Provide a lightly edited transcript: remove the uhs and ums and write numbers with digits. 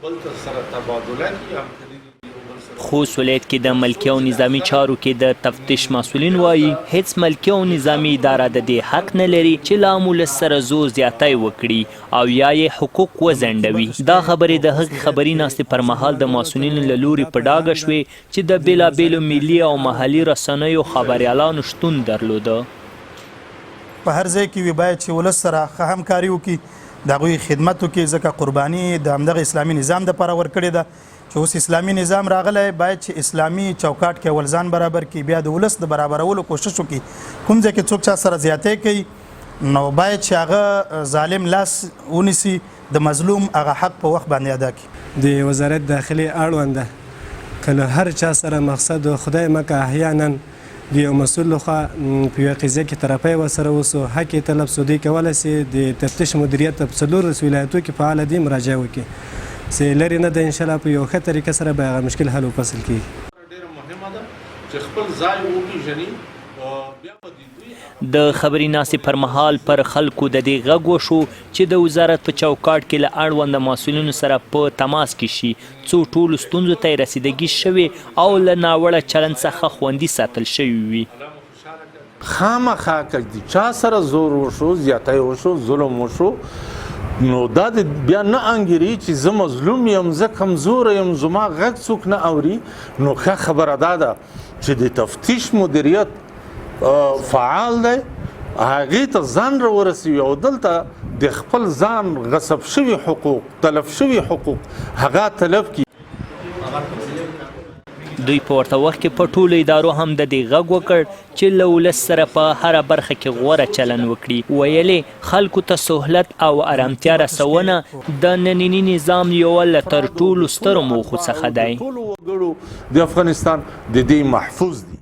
خوست ولایت کې د ملکي او نظامي چارو کې د تفتیش مسؤلین وایي هیڅ ملکي او نظامي اداره د دې حق نه لري چې له ولس سره زور زیاتی وکړي او یا یې حقوق وځنډوي. دا خبرې د هغې خبري ناستې پر مهال د مسؤلینو له لورې په ډاګه شوې چې د بېلابېلو ملي او محلي رسنیو خبریالانو شتون درلوده. په هر ځای کې وي باید چې ولس سره ښه همکاري وکړي، د هغوی خدمت وکړي، ځکه قرباني د همدغه اسلامي نظام دپاره ورکړې ده چې اوس اسلامي نظام راغلی، باید چې اسلامي چوکاټ کې اول ځان برابر کړي، بیا د ولس د برابرولو کوشش وکړي. کوم ځای کې څوک چا سره زیاتی کوي نو باید چې هغه ظالم لاس ونیسي، د مظلوم هغه حق په وخت باندې ادا کړي. د وزارت داخلي اړونده که له هر چا سره مقصد خدای مکه احیانا د یو مسؤل لخوا په یوه قضیه کې طرفی ورسره وسو حق یې طلب سو، دوی کولی سي د تفتیش مدیریت په څلورو ولایتو کې فعاله دي مراجعه وکړي چې لرې نه ده انشاءالله په یو ښه طریقه سره به هغه مشکل حل وفصل کړي. ډېره مهمه ده چې خپل ځای وپېژني. د خبري ناستې پر مهال پر خلکو د دې غږ وشو چې د وزارت په چوکاټ کې له اړونده مسؤلینو سره په تماس کې شي څو ټولو ستونزو ته یې رسیدګي شوې او له ناوړه چلند څخه خوندي ساتل شوي وي. خامخا که د چا سره زور وشو، زیاتی وشو، ظلم وشو، نو دا د بیا نه انګیري چې زه مظلوم یم، زه کمزوره یم، زما غږ څوک نه اوري. نو ښه خبره دا ده چې د تفتیش مدیریت فعال دی، هغې ته ځان راورسوي او دلته د خپل ځان غصب شوي حقوق، تلف شوي حقوق هغه تلف کړي. دوی په ورته وخت کې په ټولو ادارو هم د دې غږ وکړ چې له ولس سره په هره برخه کې غوره چلند وکړي. ویلې خلکو ته سهولت او ارامتیا رسونه د ننني نظام یوه له تر ټولو سترو موخو څخه دی. ټولو وګړو د افغانستان د دې محفوظ دي.